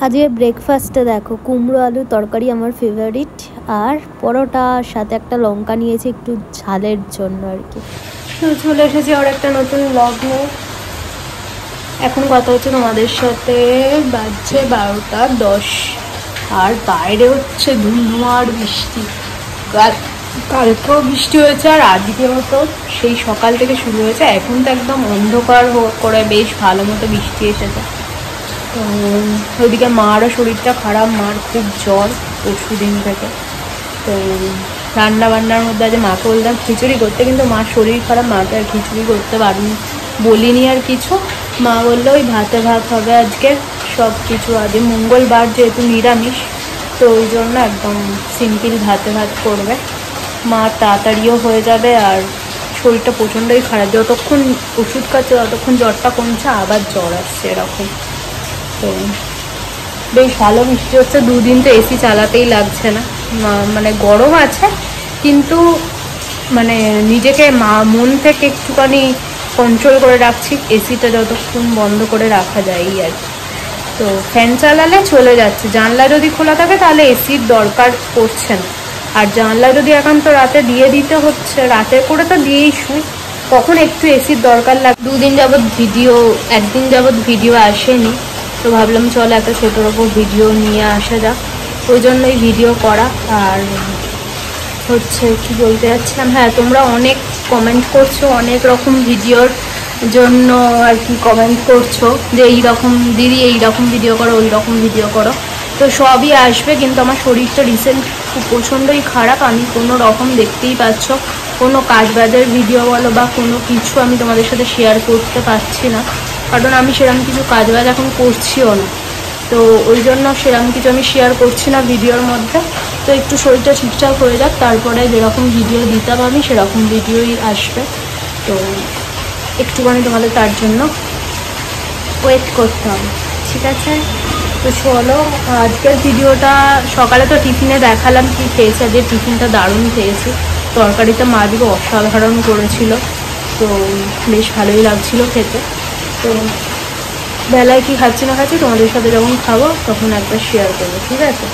আজকে ব্রেকফাস্টে দেখো কুমড়ো আলু তরকারি আমার ফেভারিট, আর পরোটার সাথে একটা লঙ্কা নিয়েছি একটু ঝালের জন্য আর কি। তো চলে এসেছি আর একটা নতুন ব্লগ নিয়ে। এখন কথা হচ্ছে তোমাদের সাথে, বাজছে 12টা 10 আর বাইরে হচ্ছে ধুমধুমার বৃষ্টি। কালকেও বৃষ্টি হয়েছে আর আজকেও তো সেই সকাল থেকে শুরু হয়েছে। এখন তো একদম অন্ধকার করে বেশ ভালো মতো বৃষ্টি এসেছে। তো ওইদিকে মারও শরীরটা খারাপ, মার খুব জ্বর পরশু দিন থেকে। তো রান্না বান্নার মধ্যে আজ মাকে বললাম খিচুড়ি করতে, কিন্তু মার শরীর খারাপ, মাকে আর খিচুড়ি করতে বলিনি আর কিছু। মা বললো ওই ভাতে ভাত হবে আজকে, সব কিছু আজ মঙ্গলবার যেহেতু নিরামিষ, তো ওই জন্য একদম সিম্পল ভাতে ভাত করবে। মা তাড়াতাড়িও হয়ে যাবে, আর শরীরটা প্রচণ্ডই খারাপ, যতক্ষণ ওষুধ খাচ্ছে ততক্ষণ জ্বরটা কমছে, আবার জ্বর আসছে এরকম। তো বেশ ভালো বৃষ্টি হচ্ছে, দুদিন তো এসি চালাতেই লাগছে না, মানে গরম আছে কিন্তু মানে নিজেকে মন থেকে একটুখানি কন্ট্রোল করে রাখছি, এসিটা যতক্ষণ বন্ধ করে রাখা যায় আর কি। তো ফ্যান চালালে চলে যাচ্ছে, জানলা যদি খোলা থাকে তাহলে এসির দরকার পড়ছে না, আর জানলা যদি একান্ত রাতে দিয়ে দিতে হচ্ছে, রাতে করে তো দিয়েই শুই, তখন একটু এসির দরকার লাগে। একদিন যাবৎ ভিডিও আসেনি, তো ভাবলাম চলো একটা ছোটোর ওপর ভিডিও নিয়ে আসা যাক, ওই জন্যই ভিডিও করা। আর হচ্ছে কি বলতে যাচ্ছিলাম, হ্যাঁ তোমরা অনেক কমেন্ট করছো অনেক রকম ভিডিওর জন্য আর কি, কমেন্ট করছো যে এইরকম দিদি এইরকম ভিডিও করো ওই রকম ভিডিও করো, তো সবই আসবে। কিন্তু আমার শরীরটা রিসেন্ট খুব প্রচণ্ডই খারাপ, আমি কোনো রকম দেখতেই পাচ্ছ কোনো কাজবাজের ভিডিও বলো বা কোনো কিছু আমি তোমাদের সাথে শেয়ার করতে পারছি না, কারণ আমি সেরকম কিছু কাজবাজ এখন করছিও না, তো ওই জন্য সেরকম কিছু আমি শেয়ার করছি না ভিডিওর মধ্যে। তো একটু শরীরটা ঠিকঠাক হয়ে যাক, তারপরে যেরকম ভিডিও দিতাম আমি সেরকম ভিডিওই আসবে। তো একটুখানি তোমাদের তার জন্য ওয়েট করতে হবে, ঠিক আছে? তো চলো আজকের ভিডিওটা, সকালে তো টিফিনে দেখালাম কি খেয়েছি, আজকে টিফিনটা দারুণ খেয়েছি, তরকারিটা মা দিকে অসাধারণ করেছিল, তো বেশ ভালোই লাগছিল খেতে। তো বেলায় কি খাচ্ছি না খাচ্ছি তোমাদের সাথে যখন খাবো তখন একবার শেয়ার করবো, ঠিক আছে?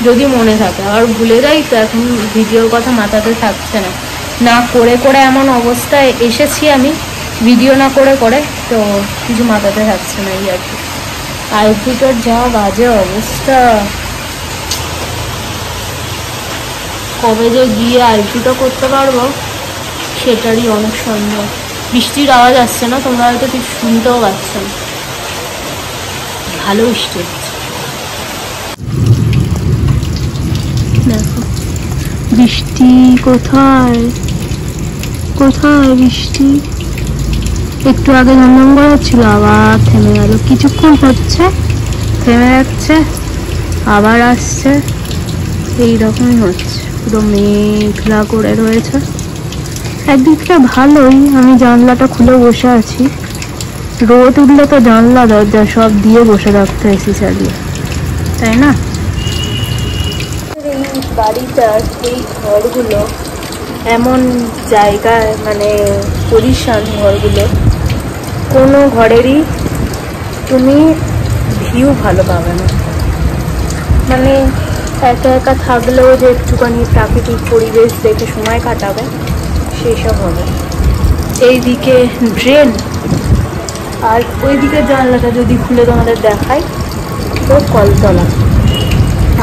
যদি মনে থাকে, আর ভুলে যাই তো এখন ভিডিওর কথা মাথাতে থাকছে না, না করে করে এমন অবস্থায় এসেছি আমি, ভিডিও না করে করে, তো কিছু মাথাতে থাকছে না এই আর কি। আইফিটার যা বাজে অবস্থা, কবে যে গিয়ে আইফিটা করতে পারবো সেটারই অনেক সন্দেহ। বৃষ্টির আওয়াজ আসছে না, তোমরা হয়তো ঠিক শুনতেও পাচ্ছ না, ভালো বৃষ্টি হচ্ছে। দেখো বৃষ্টি কোথায় কোথায় বৃষ্টি, একটু আগে ঝমঝম করে হচ্ছিল, আবার থেমে গেল, কিছুক্ষণ হচ্ছে থেমে যাচ্ছে আবার আসছে, এইরকমই হচ্ছে, পুরো মেঘলা করে রয়েছে। একদিকটা ভালোই, আমি জানলাটা খুলে বসে আছি, রোদ উঠলে তো জানলা দরজা সব দিয়ে বসে থাকতে এসি চালিয়ে, তাই না? এই বাড়িটার এই ঘরগুলো এমন জায়গায়, মানে পজিশন ঘরগুলো, কোনো ঘরেরই তুমি ভিউ ভালো পাবে না, মানে একা একা থাকলেও যে একটুখানি প্রাকৃতিক পরিবেশ দেখে সময় কাটাবে সেই সব হবে। এইদিকে ড্রেন, আর ওইদিকে জানলাটা যদি খুলে তোমাদের দেখাই তো কলতলা,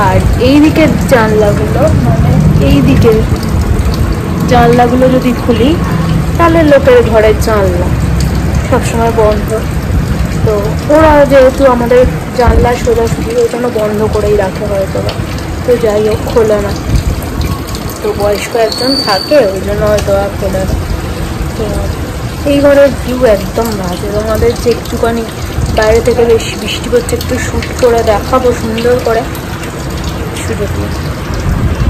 আর এইদিকে জানলাগুলো, মানে এইদিকে জানলাগুলো যদি খুলি তাহলে লোকের ঘরের জানলা সবসময় বন্ধ, তো ওরা যেহেতু আমাদের জানলা সোজাসুজি ওই জন্য বন্ধ করেই রাখে হয়তো, তো যাই হোক খোলে না, তো বয়স্ক একজন থাকে ওই জন্য হয়তো আর খোলে না। তো এই ঘরের ভিউ একদম বাজে, তোমাদের যে একটুখানি বাইরে থেকে বেশ বৃষ্টি পড়ছে একটু শ্যুট করে দেখাবো সুন্দর করে, সুযোগ নেই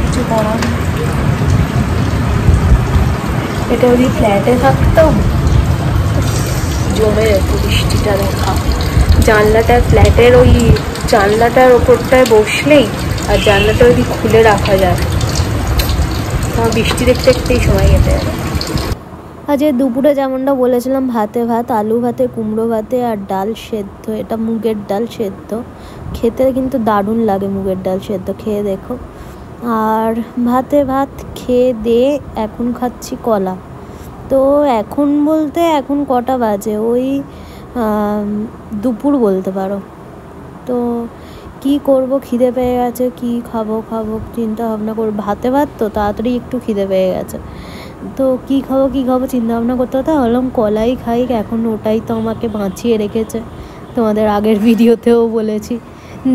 কিছু করার। এটা যদি ফ্ল্যাটে থাকতাম জমে যেত বৃষ্টিটা দেখা, জানলাটা ফ্ল্যাটের ওই জানলাটার ওপরটায় বসলেই, আর জানলাটা যদি খুলে রাখা যায়, বৃষ্টি দেখতে দেখতেই সময় কেটে যাবে। আজকে দুপুরে যেমনটা বলেছিলাম ভাতে ভাত, আলু ভাতে, কুমড়ো ভাতে আর ডাল সেদ্ধ। এটা মুগের ডাল সেদ্ধ, খেতে কিন্তু দারুণ লাগে মুগের ডাল সেদ্ধ, খেয়ে দেখো। আর ভাতে ভাত খেয়ে দিয়ে এখন খাচ্ছি কলা। তো এখন বলতে এখন কটা বাজে, ওই দুপুর বলতে পারো। তো কি করব, খিদে পেয়ে গেছে, কি খাবো চিন্তা ভাবনা করব। ভাতে ভাত তো তাড়াতাড়ি একটু খিদে পেয়ে গেছে, তো কি খাবো চিন্তা ভাবনা করতে হতে ভাবলাম কলাই খাই। এখন ওটাই তো আমাকে বাঁচিয়ে রেখেছে, তোমাদের আগের ভিডিওতেও বলেছি,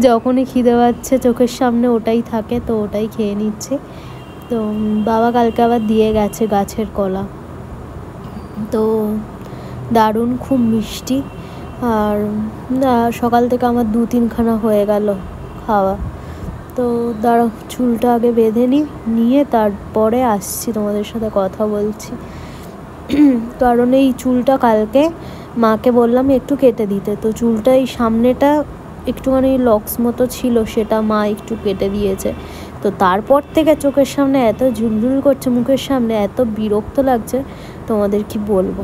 যখনই খিদে পাচ্ছে চোখের সামনে ওটাই থাকে, তো ওটাই খেয়ে নিচ্ছে। তো বাবা কালকে আবার দিয়ে গেছে গাছের কলা, তো দারুণ, খুব মিষ্টি। আর সকাল থেকে আমার 2-3খানা হয়ে গেল খাওয়া। তো দাঁড়াও চুলটা আগে বেঁধে নিয়ে তারপরে আসছি তোমাদের সাথে কথা বলছি। কারণ এই চুলটা কালকে মাকে বললাম একটু কেটে দিতে, তো চুলটা এই সামনেটা একটুখানি লক্স মতো ছিল, সেটা মা একটু কেটে দিয়েছে। তো তারপর থেকে চোখের সামনে এত ঝুলঝুল করছে, মুখের সামনে এত বিরক্ত লাগছে, তোমাদের কি বলবো।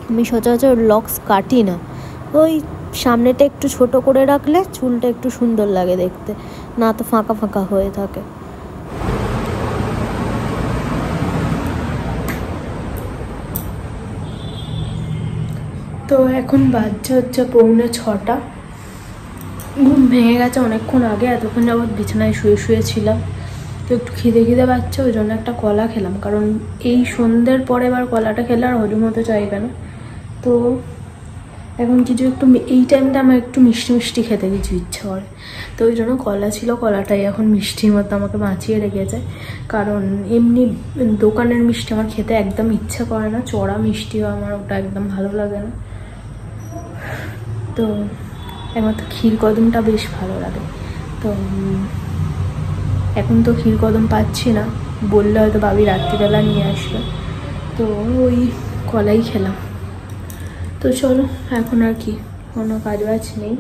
আমি সচরাচর লক্স কাটি না, ওই সামনেটা একটু ছোট করে রাখলে চুলটা একটু সুন্দর লাগে দেখতে, না তো ফাঁকা ফাঁকা হয়ে থাকে। তো এখন বাজছে হচ্ছে 5:45। ঘুম ভেঙে গেছে অনেকক্ষণ আগে, এতক্ষণ যাবৎ বিছানায় শুয়েছিলাম। তো একটু খিদে পাচ্ছে, ওই জন্য একটা কলা খেলাম, কারণ এই সন্ধ্যের পরে এবার কলাটা খেলে আর হজম হতে চাইবে না। তো এখন কিছু একটু এই টাইমটা আমার একটু মিষ্টি খেতে কিছু ইচ্ছে করে, তো ওই জন্য কলা ছিল, কলাটাই এখন মিষ্টির মতো আমাকে বাঁচিয়ে রেখেছে। কারণ এমনি দোকানের মিষ্টি আমার খেতে একদম ইচ্ছা করে না, চড়া মিষ্টিও আমার ওটা একদম ভালো লাগে না। তো আমার তো ক্ষীর কদমটা বেশ ভালো লাগে। তো এখন তো ক্ষীর কদম পাচ্ছি না, বললে হয়তো ভাবি রাত্রিবেলা নিয়ে আসবে, তো ওই কলাই খেলাম। তো চলো এখন আর কি কোনো কাজ বাজ নেই,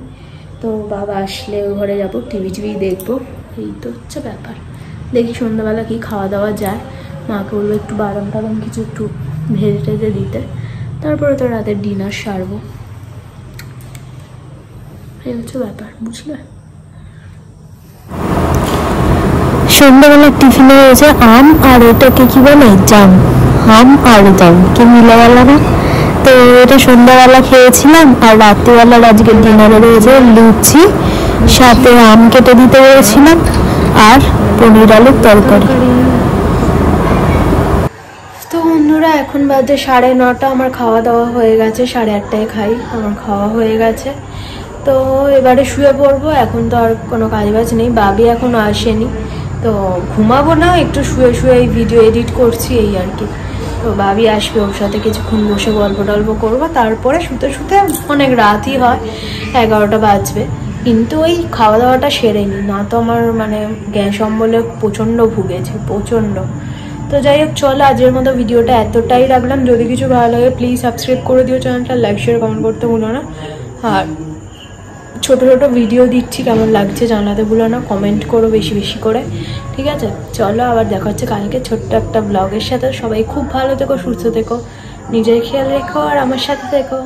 তো বাবা আসলে ওই ঘরে যাবো, টিভি দেখবো, এই তো হচ্ছে ব্যাপার। দেখি সন্ধ্যাবেলা কি খাওয়া দাওয়া যায়, মাকে বলবো একটু বাদাম টাদাম কিছু একটু ভেজে দিতে, তারপরে তো রাতের ডিনার সারবো, এই হচ্ছে ব্যাপার, বুঝলে। সন্ধ্যাবেলা টিফিনে হয়েছে আম আর এটাকে কি বলে জাম, আম আর জাম কি মিলাবেলা না। তো এটা সন্ধ্যাবেলা খেয়েছিলাম, আর রাত্রিবেলার আজকে ডিনারে রয়েছে লুচি, সাথে আম কেটে দিতে বলেছিলাম, আর পনির আলুর তরকারি। তো বন্ধুরা এখন বাজে 9:30, আমার খাওয়া দাওয়া হয়ে গেছে, 8:30টায় খাই, আমার খাওয়া হয়ে গেছে। তো এবারে শুয়ে পড়বো, এখন তো আর কোনো কাজ বাজ নেই, বাবি এখনো আসেনি, তো ঘুমাবো না, একটু শুয়ে এই ভিডিও এডিট করছি এই আর কি। তো ভাবি আসবে, ওর সাথে কিছুক্ষণ বসে গল্প টল্প করবো, তারপরে শুতে অনেক রাতই হয়, 11টা বাজবে। কিন্তু ওই খাওয়া দাওয়াটা সেরে নিই না, তো আমার মানে গ্যাস অম্বলে প্রচণ্ড ভুগেছে, প্রচণ্ড। তো যাই হোক চলো আজকের মতো ভিডিওটা এতটাই রাখলাম, যদি কিছু ভালো লাগে প্লিজ সাবস্ক্রাইব করে দিও চ্যানেলটা, লাইক শেয়ার কমেন্ট করতে ভুলো না। আর ছোট ভিডিও দিচ্ছি, কেমন লাগছে জানাতে ভুলো না, কমেন্ট করো বেশি করে, ঠিক আছে। চলো আবার দেখা হচ্ছে কালকে ছোট্ট একটা ব্লগের সাথে। সবাই খুব ভালো থেকো, সুস্থ থেকো, নিজের খেয়াল রেখো আর আমার সাথে থেকো।